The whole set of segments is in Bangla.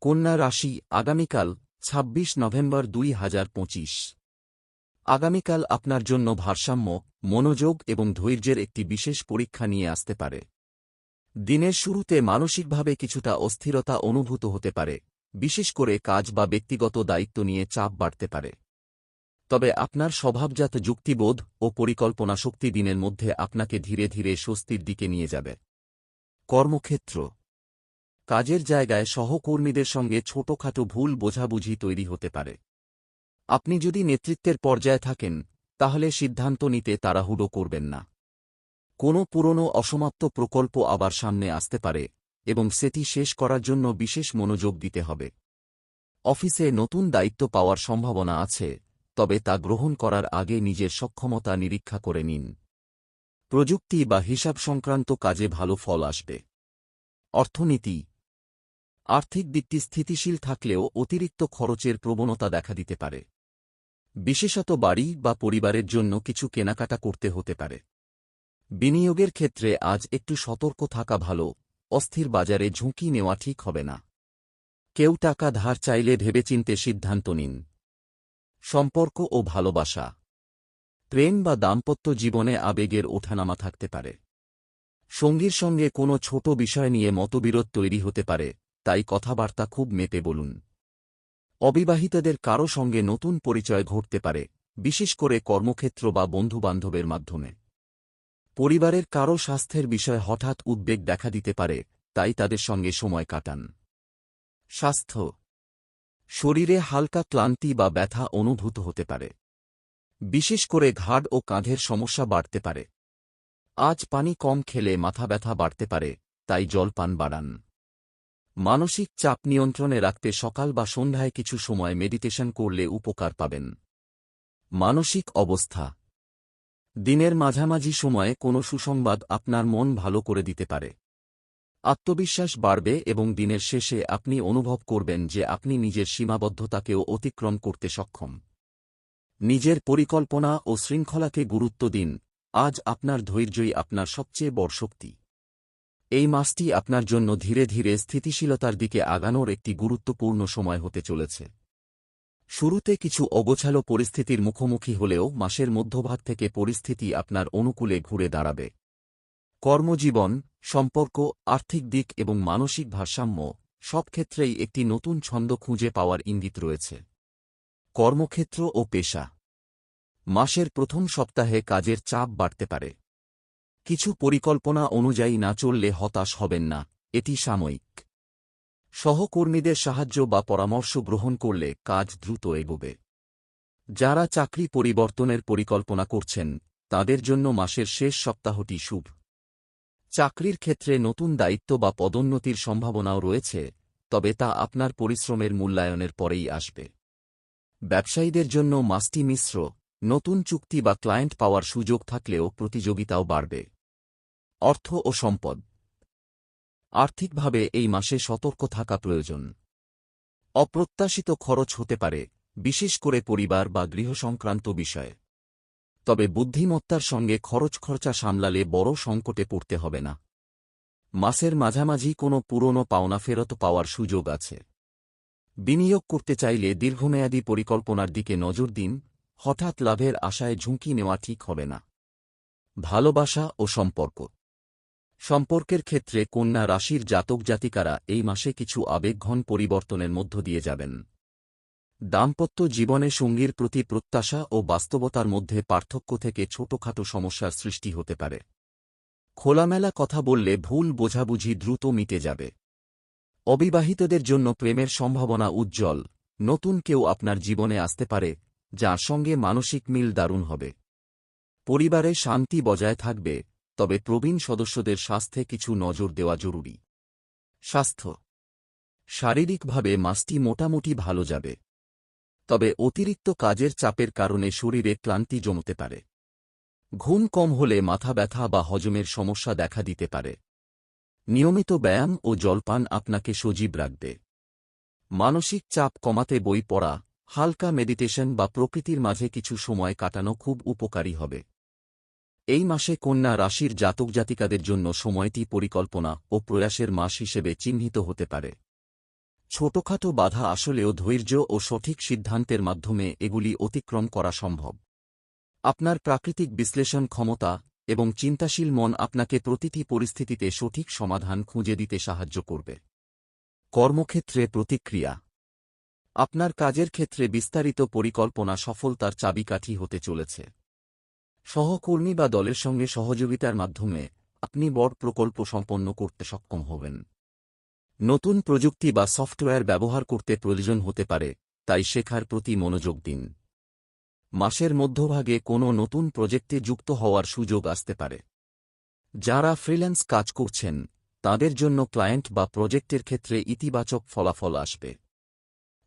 কন্যা রাশি আগামীকাল ২৬ নভেম্বর ২০২৫। আগামীকাল আপনার জন্য ভারসাম্য, মনোযোগ এবং ধৈর্যের একটি বিশেষ পরীক্ষা নিয়ে আসতে পারে। দিনের শুরুতে মানসিকভাবে কিছুটা অস্থিরতা অনুভূত হতে পারে, বিশেষ করে কাজ বা ব্যক্তিগত দায়িত্ব নিয়ে চাপ বাড়তে পারে। তবে আপনার স্বভাবজাত যুক্তিবোধ ও পরিকল্পনা শক্তি দিনের মধ্যে আপনাকে ধীরে ধীরে স্বস্তির দিকে নিয়ে যাবে। কর্মক্ষেত্র, কাজের জায়গায় সহকর্মীদের সঙ্গে ছোটখাটো ভুল বোঝাবুঝি তৈরি হতে পারে। আপনি যদি নেতৃত্বের পর্যায়ে থাকেন, তাহলে সিদ্ধান্ত নিতে তাড়াহুড়ো করবেন না। কোনো পুরনো অসমাপ্ত প্রকল্প আবার সামনে আসতে পারে এবং সেটি শেষ করার জন্য বিশেষ মনোযোগ দিতে হবে। অফিসে নতুন দায়িত্ব পাওয়ার সম্ভাবনা আছে, তবে তা গ্রহণ করার আগে নিজের সক্ষমতা নিরীক্ষা করে নিন। প্রযুক্তি বা হিসাব সংক্রান্ত কাজে ভালো ফল আসবে। অর্থনীতি, আর্থিক দিকটি স্থিতিশীল থাকলেও অতিরিক্ত খরচের প্রবণতা দেখা দিতে পারে। বিশেষত বাড়ি বা পরিবারের জন্য কিছু কেনাকাটা করতে হতে পারে। বিনিয়োগের ক্ষেত্রে আজ একটু সতর্ক থাকা ভালো, অস্থির বাজারে ঝুঁকি নেওয়া ঠিক হবে না। কেউ টাকা ধার চাইলে ভেবেচিন্তে সিদ্ধান্ত নিন। সম্পর্ক ও ভালোবাসা, প্রেম বা দাম্পত্য জীবনে আবেগের ওঠানামা থাকতে পারে। সঙ্গীর সঙ্গে কোনো ছোট বিষয় নিয়ে মতবিরোধ তৈরি হতে পারে, তাই কথাবার্তা খুব মেপে বলুন। অবিবাহিতদের কারও সঙ্গে নতুন পরিচয় ঘটতে পারে, বিশেষ করে কর্মক্ষেত্র বা বন্ধুবান্ধবের মাধ্যমে। পরিবারের কারও স্বাস্থ্যের বিষয়ে হঠাৎ উদ্বেগ দেখা দিতে পারে, তাই তাদের সঙ্গে সময় কাটান। স্বাস্থ্য, শরীরে হালকা ক্লান্তি বা ব্যথা অনুভূত হতে পারে। বিশেষ করে ঘাড় ও কাঁধের সমস্যা বাড়তে পারে। আজ পানি কম খেলে মাথা ব্যথা বাড়তে পারে, তাই জলপান বাড়ান। মানসিক চাপ নিয়ন্ত্রণে রাখতে সকাল বা সন্ধ্যায় কিছু সময় মেডিটেশন করলে উপকার পাবেন। মানসিক অবস্থা, দিনের মাঝামাঝি সময়ে কোনো সুসংবাদ আপনার মন ভালো করে দিতে পারে। আত্মবিশ্বাস বাড়বে এবং দিনের শেষে আপনি অনুভব করবেন যে আপনি নিজের সীমাবদ্ধতাকেও অতিক্রম করতে সক্ষম। নিজের পরিকল্পনা ও শৃঙ্খলাকে গুরুত্ব দিন। আজ আপনার ধৈর্যই আপনার সবচেয়ে বড় শক্তি। এই মাসটি আপনার জন্য ধীরে ধীরে স্থিতিশীলতার দিকে আগানোর একটি গুরুত্বপূর্ণ সময় হতে চলেছে। শুরুতে কিছু অগোছালো পরিস্থিতির মুখোমুখি হলেও মাসের মধ্যভাগ থেকে পরিস্থিতি আপনার অনুকূলে ঘুরে দাঁড়াবে। কর্মজীবন, সম্পর্ক, আর্থিক দিক এবং মানসিক ভারসাম্য সব ক্ষেত্রেই একটি নতুন ছন্দ খুঁজে পাওয়ার ইঙ্গিত রয়েছে। কর্মক্ষেত্র ও পেশা, মাসের প্রথম সপ্তাহে কাজের চাপ বাড়তে পারে। কিছু পরিকল্পনা অনুযায়ী না চললে হতাশ হবেন না, এটি সাময়িক। সহকর্মীদের সাহায্য বা পরামর্শ গ্রহণ করলে কাজ দ্রুত এগোবে। যারা চাকরি পরিবর্তনের পরিকল্পনা করছেন, তাদের জন্য মাসের শেষ সপ্তাহটি শুভ। চাকরির ক্ষেত্রে নতুন দায়িত্ব বা পদোন্নতির সম্ভাবনাও রয়েছে, তবে তা আপনার পরিশ্রমের মূল্যায়নের পরেই আসবে। ব্যবসায়ীদের জন্য মাসটি মিশ্র, নতুন চুক্তি বা ক্লায়েন্ট পাওয়ার সুযোগ থাকলেও প্রতিযোগিতাও বাড়বে। অর্থ ও সম্পদ, আর্থিকভাবে এই মাসে সতর্ক থাকা প্রয়োজন। অপ্রত্যাশিত খরচ হতে পারে, বিশেষ করে পরিবার বা গৃহসংক্রান্ত বিষয়ে। তবে বুদ্ধিমত্তার সঙ্গে খরচা সামলালে বড় সংকটে পড়তে হবে না। মাসের মাঝামাঝি কোনো পুরনো পাওনা ফেরত পাওয়ার সুযোগ আছে। বিনিয়োগ করতে চাইলে দীর্ঘমেয়াদী পরিকল্পনার দিকে নজর দিন। হঠাৎ লাভের আশায় ঝুঁকি নেওয়া ঠিক হবে না। ভালোবাসা ও সম্পর্ক, সম্পর্কের ক্ষেত্রে কন্যা রাশির জাতক জাতিকারা এই মাসে কিছু আবেগঘন পরিবর্তনের মধ্য দিয়ে যাবেন। দাম্পত্য জীবনে সঙ্গীর প্রতি প্রত্যাশা ও বাস্তবতার মধ্যে পার্থক্য থেকে ছোটখাটো সমস্যার সৃষ্টি হতে পারে। খোলামেলা কথা বললে ভুল বোঝাবুঝি দ্রুত মিটে যাবে। অবিবাহিতদের জন্য প্রেমের সম্ভাবনা উজ্জ্বল, নতুন কেউ আপনার জীবনে আসতে পারে, যার সঙ্গে মানসিক মিল দারুণ হবে। পরিবারে শান্তি বজায় থাকবে, তবে প্রবীণ সদস্যদের স্বাস্থ্যে কিছু নজর দেওয়া জরুরি। স্বাস্থ্য, শারীরিকভাবে মাসটি মোটামুটি ভালো যাবে, তবে অতিরিক্ত কাজের চাপের কারণে শরীরে ক্লান্তি জমতে পারে। ঘুম কম হলে মাথা ব্যথা বা হজমের সমস্যা দেখা দিতে পারে। নিয়মিত ব্যায়াম ও জলপান আপনাকে সজীব রাখবে। মানসিক চাপ কমাতে বই পড়া, হালকা মেডিটেশন বা প্রকৃতির মাঝে কিছু সময় কাটানো খুব উপকারী হবে। এই মাসে কন্যা রাশির জাতক জাতিকাদের জন্য সময়টি পরিকল্পনা ও প্রয়াসের মাস হিসেবে চিহ্নিত হতে পারে। ছোটখাটো বাধা আসলেও ধৈর্য ও সঠিক সিদ্ধান্তের মাধ্যমে এগুলি অতিক্রম করা সম্ভব। আপনার প্রাকৃতিক বিশ্লেষণ ক্ষমতা এবং চিন্তাশীল মন আপনাকে প্রতিটি পরিস্থিতিতে সঠিক সমাধান খুঁজে দিতে সাহায্য করবে। কর্মক্ষেত্রে প্রতিক্রিয়া। আপনার কাজের ক্ষেত্রে বিস্তারিত পরিকল্পনা সফলতার চাবিকাঠি হতে চলেছে। সহকর্মী বা দলের সঙ্গে সহযোগিতার মাধ্যমে আপনি বড় প্রকল্প সম্পন্ন করতে সক্ষম হবেন। নতুন প্রযুক্তি বা সফটওয়্যার ব্যবহার করতে প্রয়োজন হতে পারে, তাই শেখার প্রতি মনোযোগ দিন। মাসের মধ্যভাগে কোনো নতুন প্রজেক্টে যুক্ত হওয়ার সুযোগ আসতে পারে। যারা ফ্রিল্যান্স কাজ করছেন তাদের জন্য ক্লায়েন্ট বা প্রজেক্টের ক্ষেত্রে ইতিবাচক ফলাফল আসবে।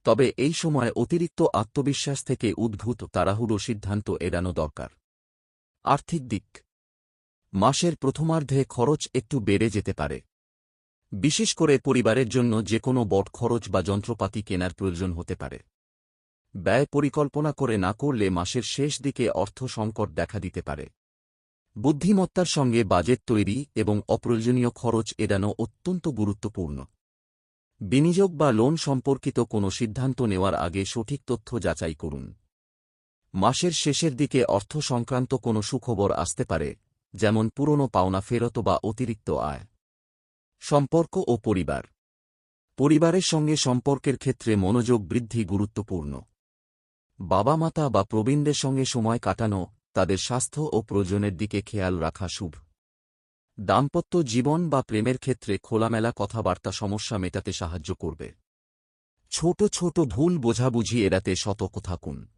তবে এই সময় অতিরিক্ত আত্মবিশ্বাস থেকে উদ্ভূত তাড়াহুড়ো সিদ্ধান্ত এড়ানো দরকার। আর্থিক দিক। মাসের প্রথমার্ধে খরচ একটু বেড়ে যেতে পারে। বিশেষ করে পরিবারের জন্য যে কোনো বড় খরচ বা যন্ত্রপাতি কেনার প্রয়োজন হতে পারে। ব্যয় পরিকল্পনা করে না করলে মাসের শেষ দিকে অর্থ সংকট দেখা দিতে পারে। বুদ্ধিমত্তার সঙ্গে বাজেট তৈরি এবং অপ্রয়োজনীয় খরচ এড়ানো অত্যন্ত গুরুত্বপূর্ণ। বিনিয়োগ বা লোন সম্পর্কিত কোনো সিদ্ধান্ত নেওয়ার আগে সঠিক তথ্য যাচাই করুন। মাসের শেষের দিকে অর্থ সংক্রান্ত কোনো সুখবর আসতে পারে, যেমন পুরনো পাওনা ফেরত বা অতিরিক্ত আয়। সম্পর্ক ও পরিবার। পরিবারের সঙ্গে সম্পর্কের ক্ষেত্রে মনোযোগ বৃদ্ধি গুরুত্বপূর্ণ। বাবা-মাতা বা প্রবীণদের সঙ্গে সময় কাটানো, তাদের স্বাস্থ্য ও প্রয়োজনের দিকে খেয়াল রাখা শুভ। দাম্পত্য জীবন বা প্রেমের ক্ষেত্রে খোলামেলা কথাবার্তা সমস্যা মেটাতে সাহায্য করবে। ছোট ছোট ভুল বোঝাবুঝি এড়াতে সতর্ক থাকুন।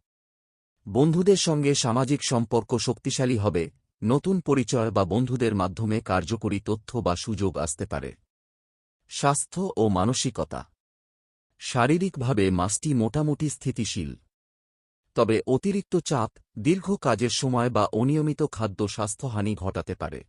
বন্ধুদের সঙ্গে সামাজিক সম্পর্ক শক্তিশালী হবে, নতুন পরিচয় বা বন্ধুদের মাধ্যমে কার্যকরী তথ্য বা সুযোগ আসতে পারে। স্বাস্থ্য ও মানসিকতা। শারীরিকভাবে মাসটি মোটামুটি স্থিতিশীল। তবে অতিরিক্ত চাপ, দীর্ঘ কাজের সময় বা অনিয়মিত খাদ্য স্বাস্থ্যহানি ঘটাতে পারে।